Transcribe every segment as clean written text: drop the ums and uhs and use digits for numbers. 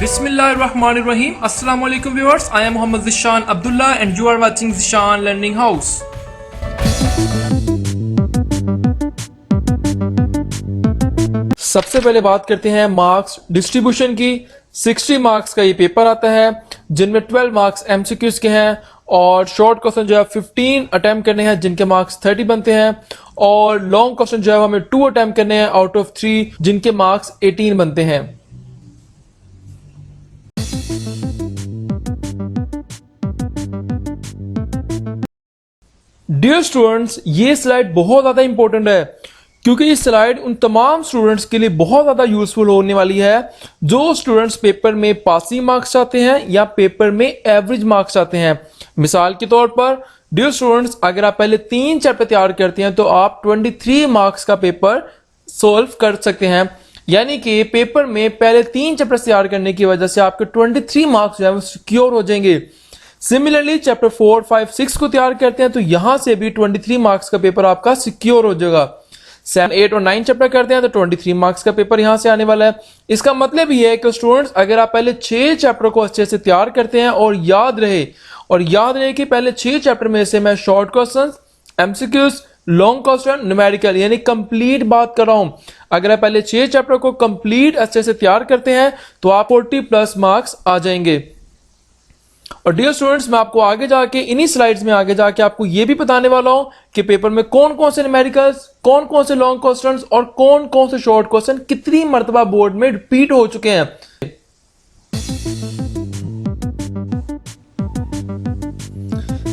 Bismillahirrahmanirrahim. Assalamu alaikum viewers. I am Muhammad Zishan Abdullah and you are watching Zishan Learning House. सबसे पहले बात करते हैं marks distribution की। 60 मार्क्स का ये पेपर आता है जिनमें 12 मार्क्स एमसीक्यूज के हैं और शॉर्ट क्वेश्चन जो है 15 अटेम्प्ट करने हैं जिनके मार्क्स 30 बनते हैं और लॉन्ग क्वेश्चन जो है हमें 2 अटेम्प्ट करने हैं आउट ऑफ 3 जिनके मार्क्स 18 बनते हैं। डियर स्टूडेंट्स, ये स्लाइड बहुत ज्यादा इंपॉर्टेंट है क्योंकि ये स्लाइड उन तमाम स्टूडेंट्स के लिए बहुत ज्यादा यूजफुल होने वाली है जो स्टूडेंट्स पेपर में पासिंग मार्क्स चाहते हैं या पेपर में एवरेज मार्क्स चाहते हैं। मिसाल के तौर पर डियर स्टूडेंट्स, अगर आप पहले 3 चैप्टर तैयार करते हैं तो आप 23 मार्क्स का पेपर सॉल्व कर सकते हैं। यानी कि पेपर में पहले 3 चैप्टर तैयार करने की वजह से आपके 23 मार्क्स जो है वो सिक्योर हो जाएंगे। सिमिलरली चैप्टर 4, 5, 6 को तैयार करते हैं तो यहां से भी 23 मार्क्स का पेपर आपका सिक्योर हो जाएगा। 7, 8 और 9 चैप्टर करते हैं तो 23 मार्क्स का पेपर यहां से आने वाला है। इसका मतलब ये है कि स्टूडेंट्स, अगर आप पहले 6 चैप्टर को अच्छे से तैयार करते हैं और याद रहे कि पहले 6 चैप्टर में से मैं short question, MCQs, long question, numerical यानी कंप्लीट बात कर रहा हूं। अगर आप पहले 6 चैप्टर को कंप्लीट अच्छे से तैयार करते हैं तो आप 40+ मार्क्स आ जाएंगे। और डियर स्टूडेंट्स, मैं आपको आगे जाके इन्हीं स्लाइड्स में आगे जाके आपको यह भी बताने वाला हूं कि पेपर में कौन कौन से न्यूमेरिकल्स, कौन कौन से लॉन्ग क्वेश्चंस और कौन कौन से शॉर्ट क्वेश्चन कितनी मर्तबा बोर्ड में रिपीट हो चुके हैं।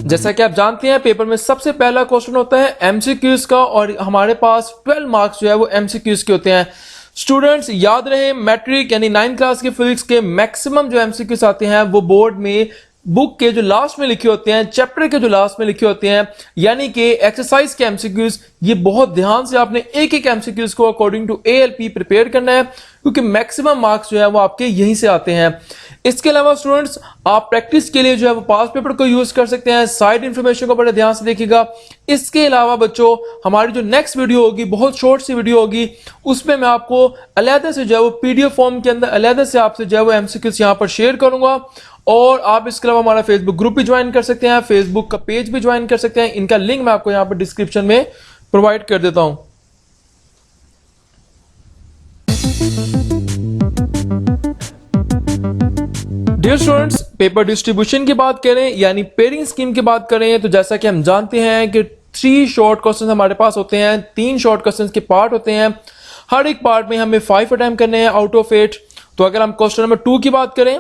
जैसा कि आप जानते हैं पेपर में सबसे पहला क्वेश्चन होता है एमसीक्यूज का और हमारे पास 12 मार्क्स जो है वो एमसीक्यूज के होते हैं। स्टूडेंट्स याद रहे, मैट्रिक यानी 9th क्लास के फिजिक्स के मैक्सिमम जो एमसीक्यूज आते हैं वो बोर्ड में बुक के जो लास्ट में लिखे होते हैं, चैप्टर के जो लास्ट में लिखे होते हैं, यानी कि एक्सरसाइज के एमसीक्यूज। ये बहुत ध्यान से आपने एक एक एमसीक्यूज को अकॉर्डिंग टू एएलपी प्रिपेयर करना है क्योंकि मैक्सिमम मार्क्स जो है वो आपके यहीं से आते हैं। इसके अलावा स्टूडेंट्स, आप प्रैक्टिस के लिए जो है वो पास पेपर को यूज कर सकते हैं। साइड इंफॉर्मेशन को बड़े ध्यान से देखिएगा। इसके अलावा बच्चों, हमारी जो नेक्स्ट वीडियो होगी बहुत शॉर्ट सी वीडियो होगी, उसमें मैं आपको अलहदा से जो है वो पीडीएफ फॉर्म के अंदर अलहदा से आपसे जो है वो एमसीक्यूज यहां पर शेयर करूंगा और आप इसके अलावा हमारा फेसबुक ग्रुप भी ज्वाइन कर सकते हैं, फेसबुक का पेज भी ज्वाइन कर सकते हैं। इनका लिंक मैं आपको यहां पर डिस्क्रिप्शन में प्रोवाइड कर देता हूं। डियर स्टूडेंट्स, पेपर डिस्ट्रीब्यूशन की बात करें यानी पेयरिंग स्कीम की बात करें तो जैसा कि हम जानते हैं कि 3 शॉर्ट क्वेश्चन हमारे पास होते हैं, 3 शॉर्ट क्वेश्चन के पार्ट होते हैं। हर एक पार्ट में हमें 5 अटेम्प्ट करने हैं आउट ऑफ 8। तो अगर हम क्वेश्चन नंबर 2 की बात करें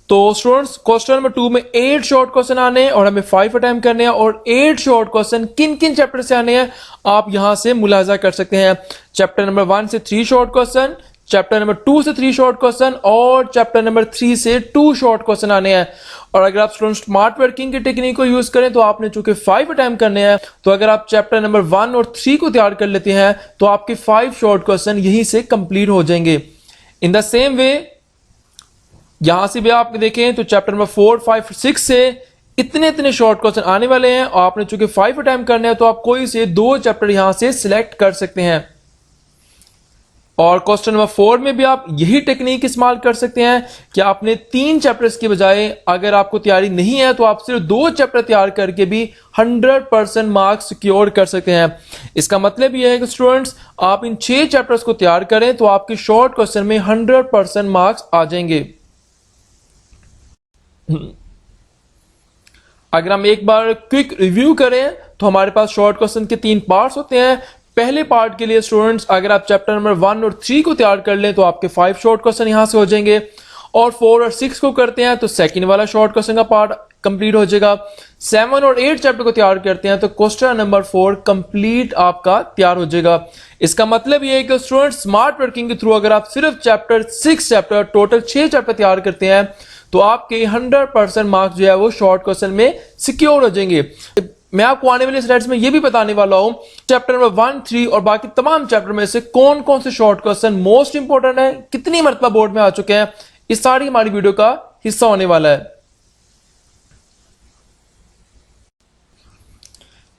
तो स्टूडेंट्स क्वेश्चन नंबर 2 में 8 शॉर्ट क्वेश्चन आने हैं और हमें 5 अटेम्प्ट करने हैं और 8 शॉर्ट क्वेश्चन किन किन चैप्टर से आने हैं आप यहां से मुलाजा कर सकते हैं। चैप्टर नंबर 1 से 3 शॉर्ट क्वेश्चन, चैप्टर नंबर 2 से 3 शॉर्ट क्वेश्चन और चैप्टर नंबर 3 से 2 शॉर्ट क्वेश्चन आने हैं। और अगर आप स्टूडेंट स्मार्ट वर्किंग की टेक्निक को यूज करें तो आपने चूंकि 5 अटेम्प्ट करने हैं तो अगर आप चैप्टर नंबर 1 और 3 को तैयार कर लेते हैं तो आपके 5 शॉर्ट क्वेश्चन यहीं से कंप्लीट हो जाएंगे। इन द सेम वे यहां से भी आप देखें तो चैप्टर नंबर 4, 5, 6 से इतने शॉर्ट क्वेश्चन आने वाले हैं और आपने चूंकि 5 अटेम्प्ट करने हैं तो आप कोई से 2 चैप्टर यहां से सिलेक्ट कर सकते हैं। और क्वेश्चन नंबर 4 में भी आप यही टेक्निक इस्तेमाल कर सकते हैं कि आपने 3 चैप्टर्स की बजाय अगर आपको तैयारी नहीं है तो आप सिर्फ 2 चैप्टर तैयार करके भी 100% मार्क्स सिक्योर कर सकते हैं। इसका मतलब यह है कि स्टूडेंट्स, आप इन 6 चैप्टर्स को तैयार करें तो आपके शॉर्ट क्वेश्चन में 100% मार्क्स आ जाएंगे। अगर हम एक बार क्विक रिव्यू करें तो हमारे पास शॉर्ट क्वेश्चन के 3 पार्ट्स होते हैं। पहले पार्ट के लिए स्टूडेंट्स अगर आप चैप्टर नंबर 1 और 3 को तैयार कर लें तो आपके 5 शॉर्ट क्वेश्चन यहां से हो जाएंगे और 4 और 6 को करते हैं तो सेकंड वाला शॉर्ट क्वेश्चन का पार्ट कंप्लीट हो जाएगा। 7 और 8 चैप्टर को तैयार करते हैं तो क्वेश्चन नंबर 4 कंप्लीट आपका तैयार हो जाएगा। इसका मतलब यह है कि स्टूडेंट्स स्मार्ट वर्किंग के थ्रू अगर आप सिर्फ चैप्टर 6 चैप्टर टोटल 6 चैप्टर तैयार करते हैं तो आपके 100% मार्क्स जो है वो शॉर्ट क्वेश्चन में सिक्योर हो जाएंगे। मैं आपको आने वाले स्लाइड्स में यह भी बताने वाला हूं चैप्टर नंबर 1, 3 और बाकी तमाम चैप्टर में से कौन कौन से शॉर्ट क्वेश्चन मोस्ट इंपोर्टेंट है, कितनी मरतबा बोर्ड में आ चुके हैं। इस सारी हमारी वीडियो का हिस्सा होने वाला है।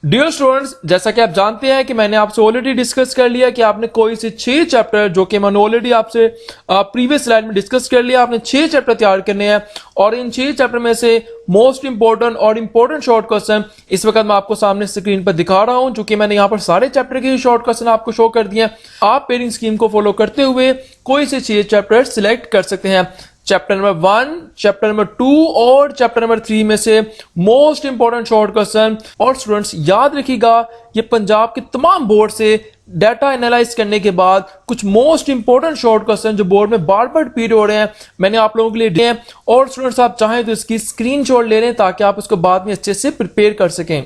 डियर स्टूडेंट्स, जैसा कि आप जानते हैं कि मैंने आपसे ऑलरेडी डिस्कस कर लिया कि आपने कोई से 6 चैप्टर, जो कि मैंने ऑलरेडी आपसे प्रीवियस स्लाइड में डिस्कस कर लिया, आपने 6 चैप्टर तैयार करने हैं और इन 6 चैप्टर में से मोस्ट इंपॉर्टेंट और इंपॉर्टेंट शॉर्ट क्वेश्चन इस वक्त मैं आपको सामने स्क्रीन पर दिखा रहा हूं, चूंकि मैंने यहां पर सारे चैप्टर के शॉर्ट क्वेश्चन आपको शो कर दिए। आप पेयरिंग स्कीम को फॉलो करते हुए कोई से 6 चैप्टर सिलेक्ट कर सकते हैं। चैप्टर नंबर 1, चैप्टर नंबर 2 और चैप्टर नंबर 3 में से मोस्ट इंपॉर्टेंट शॉर्ट क्वेश्चन। और स्टूडेंट्स याद रखिएगा, ये पंजाब के तमाम बोर्ड से डाटा एनालाइज करने के बाद कुछ मोस्ट इंपॉर्टेंट शॉर्ट क्वेश्चन जो बोर्ड में बार बार रिपीट हो रहे हैं, मैंने आप लोगों के लिए दिए हैं। और स्टूडेंट्स आप चाहें तो इसकी स्क्रीनशॉट ले लें ताकि आप उसको बाद में अच्छे से प्रिपेयर कर सकें।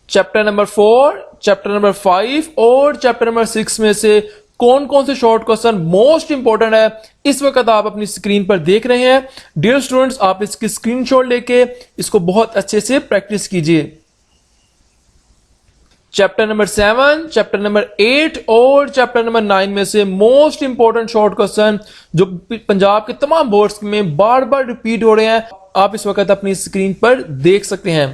चैप्टर नंबर 4, चैप्टर नंबर 5 और चैप्टर नंबर 6 में से कौन कौन से शॉर्ट क्वेश्चन मोस्ट इंपॉर्टेंट है, इस वक्त आप अपनी स्क्रीन पर देख रहे हैं। डियर स्टूडेंट्स, आप इसकी स्क्रीनशॉट लेके इसको बहुत अच्छे से प्रैक्टिस कीजिए। चैप्टर नंबर 7, चैप्टर नंबर 8 और चैप्टर नंबर 9 में से मोस्ट इंपॉर्टेंट शॉर्ट क्वेश्चन जो पंजाब के तमाम बोर्ड्स में बार बार रिपीट हो रहे हैं, आप इस वक्त अपनी स्क्रीन पर देख सकते हैं।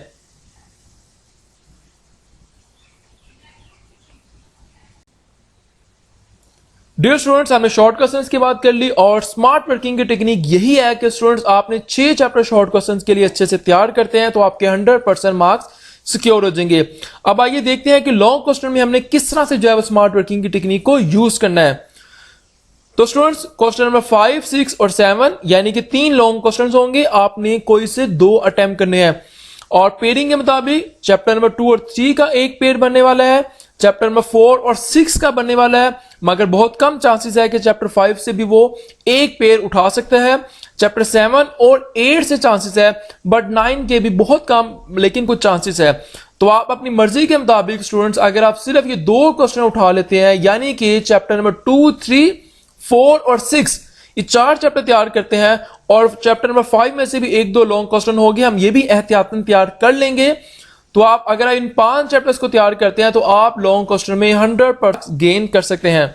डियर स्टूडेंट्स, हमने शॉर्ट क्वेश्चंस की बात कर ली और स्मार्ट वर्किंग की टेक्निक यही है कि स्टूडेंट्स आपने 6 चैप्टर शॉर्ट क्वेश्चंस के लिए अच्छे से तैयार करते हैं तो आपके 100% मार्क्स सिक्योर हो जाएंगे। अब आइए देखते हैं कि लॉन्ग क्वेश्चन में हमने किस तरह से जो है स्मार्ट वर्किंग की टेक्निक को यूज करना है। तो स्टूडेंट्स, क्वेश्चन नंबर 5, 6 और 7 यानी कि 3 लॉन्ग क्वेश्चन होंगे, आपने कोई से 2 अटेम्प्ट करने हैं। और पेयरिंग के मुताबिक चैप्टर नंबर 2 और 3 का एक पेयर बनने वाला है, चैप्टर नंबर 4 और 6 का बनने वाला है, मगर बहुत कम चांसेस है कि चैप्टर 5 से भी वो एक पेयर उठा सकता है। चैप्टर 7 और 8 से चांसेस है, बट 9 के भी बहुत कम, लेकिन कुछ चांसेस है। तो आप अपनी मर्जी के मुताबिक स्टूडेंट्स अगर आप सिर्फ ये 2 क्वेश्चन उठा लेते हैं, यानी कि चैप्टर नंबर 2, 3, 4 और 6, ये 4 चैप्टर तैयार करते हैं और चैप्टर नंबर 5 में से भी 1-2 लॉन्ग क्वेश्चन हो गए, हम ये भी एहतियातन तैयार कर लेंगे। तो आप अगर इन 5 चैप्टर्स को तैयार करते हैं तो आप लॉन्ग क्वेश्चन में 100% गेन कर सकते हैं।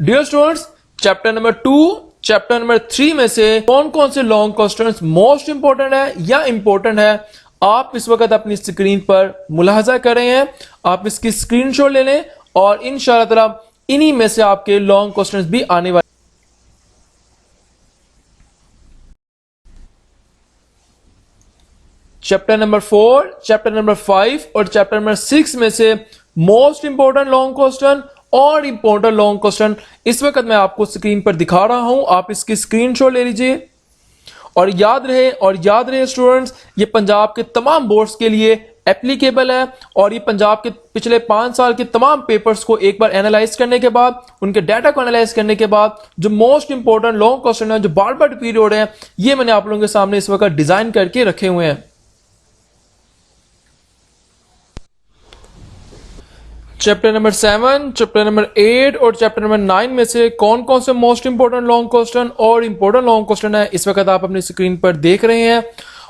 Dear students, chapter number 2, chapter number 3 में से कौन कौन से लॉन्ग क्वेश्चंस मोस्ट इंपॉर्टेंट है या इंपॉर्टेंट है, आप इस वक्त अपनी स्क्रीन पर मुलाहजा कर रहे हैं। आप इसकी स्क्रीनशॉट ले लें और इंशाअल्लाह ताला इन्हीं में से आपके लॉन्ग क्वेश्चंस भी आने वाले। चैप्टर नंबर 4, चैप्टर नंबर 5 और चैप्टर नंबर 6 में से मोस्ट इंपॉर्टेंट लॉन्ग क्वेश्चन और इंपॉर्टेंट लॉन्ग क्वेश्चन इस वक्त मैं आपको स्क्रीन पर दिखा रहा हूं, आप इसकी स्क्रीनशॉट ले लीजिए। और याद रहे स्टूडेंट्स, ये पंजाब के तमाम बोर्ड्स के लिए एप्लीकेबल है और ये पंजाब के पिछले 5 साल के तमाम पेपर्स को एक बार एनालाइज करने के बाद, उनके डाटा को एनालाइज करने के बाद जो मोस्ट इंपॉर्टेंट लॉन्ग क्वेश्चन है जो बार बार रिपीट हो रहे हैं, ये मैंने आप लोगों के सामने इस वक्त डिजाइन करके रखे हुए हैं। चैप्टर नंबर 7, चैप्टर नंबर 8 और चैप्टर नंबर 9 में से कौन कौन से मोस्ट इंपॉर्टेंट लॉन्ग क्वेश्चन और इंपॉर्टेंट लॉन्ग क्वेश्चन है, इस वक्त आप अपनी स्क्रीन पर देख रहे हैं।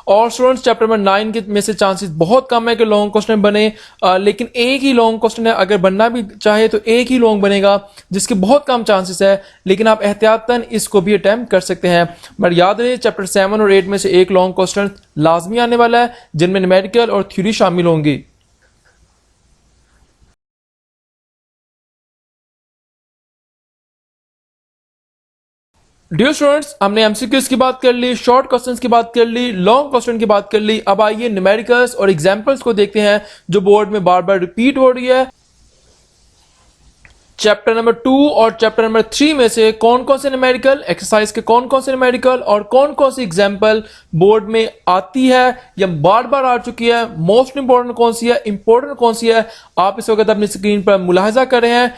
और स्टूडेंट्स, चैप्टर नंबर 9 के में से चांसेस बहुत कम है कि लॉन्ग क्वेश्चन बने, लेकिन एक ही लॉन्ग क्वेश्चन है, अगर बनना भी चाहे तो एक ही लॉन्ग बनेगा, जिसके बहुत कम चांसेस है, लेकिन आप एहतियातन इसको भी अटेम्प्ट कर सकते हैं। बट याद रहे, चैप्टर 7 और 8 में से एक लॉन्ग क्वेश्चन लाजमी आने वाला है, जिनमें न्यूमेरिकल और थ्योरी शामिल होंगी। डियर स्टूडेंट्स, हमने एमसीक्यूज की बात कर ली, शॉर्ट क्वेश्चंस की बात कर ली, लॉन्ग क्वेश्चन की बात कर ली। अब आइए न्यूमेरिकल्स और एग्जांपल्स को देखते हैं जो बोर्ड में बार बार रिपीट हो रही है। चैप्टर नंबर 2 और चैप्टर नंबर 3 में से कौन कौन से न्यूमेरिकल एक्सरसाइज के कौन कौन से न्यूमेरिकल और कौन कौन सी एग्जांपल बोर्ड में आती है या बार बार आ चुकी है, मोस्ट इंपॉर्टेंट कौन सी है, इंपॉर्टेंट कौन सी है, आप इस वक्त अपनी स्क्रीन पर मुलाहजा कर रहे हैं।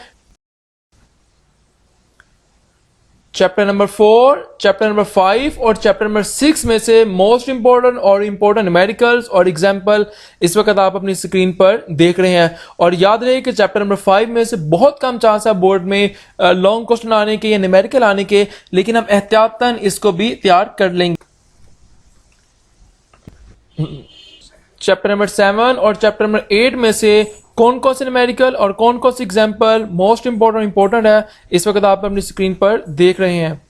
चैप्टर नंबर 4, चैप्टर नंबर 5 और चैप्टर नंबर 6 में से मोस्ट इंपॉर्टेंट और इंपॉर्टेंट न्यूमेरिकल्स और एग्जांपल इस वक्त आप अपनी स्क्रीन पर देख रहे हैं। और याद रहे कि चैप्टर नंबर 5 में से बहुत कम चांस है बोर्ड में लॉन्ग क्वेश्चन आने के या न्यूमेरिकल आने के, लेकिन हम एहतियातन इसको भी तैयार कर लेंगे। चैप्टर नंबर 7 और चैप्टर नंबर 8 में से कौन कौन से न्यूमेरिकल और कौन कौन से एग्जाम्पल मोस्ट इंपॉर्टेंट है इस वक्त आप अपनी स्क्रीन पर देख रहे हैं।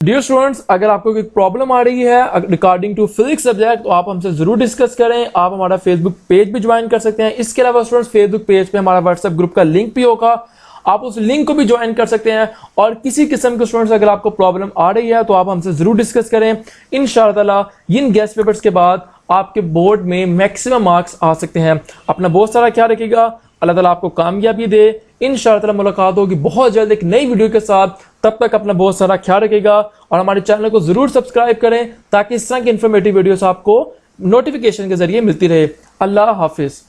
डियर स्टूडेंट्स, अगर आपको कोई प्रॉब्लम आ रही है रिगार्डिंग टू फिजिक्स सब्जेक्ट तो आप हमसे जरूर डिस्कस करें। आप हमारा फेसबुक पेज भी ज्वाइन कर सकते हैं। इसके अलावा स्टूडेंट्स फेसबुक पेज पे हमारा व्हाट्सएप ग्रुप का लिंक भी होगा, आप उस लिंक को भी ज्वाइन कर सकते हैं। और किसी किस्म के स्टूडेंट्स अगर आपको प्रॉब्लम आ रही है तो आप हमसे जरूर डिस्कस करें। इंशाअल्लाह ताला इन गेस्ट पेपर्स के बाद आपके बोर्ड में मैक्सिमम मार्क्स आ सकते हैं। अपना बहुत सारा ख्याल रखिएगा, अल्लाह ताला आपको कामयाबी दे। इंशाअल्लाह ताला मुलाकात होगी बहुत जल्द एक नई वीडियो के साथ। तब तक अपना बहुत सारा ख्याल रखिएगा और हमारे चैनल को जरूर सब्सक्राइब करें ताकि इस तरह की इंफॉर्मेटिव वीडियोस आपको नोटिफिकेशन के जरिए मिलती रहे। अल्लाह हाफिज।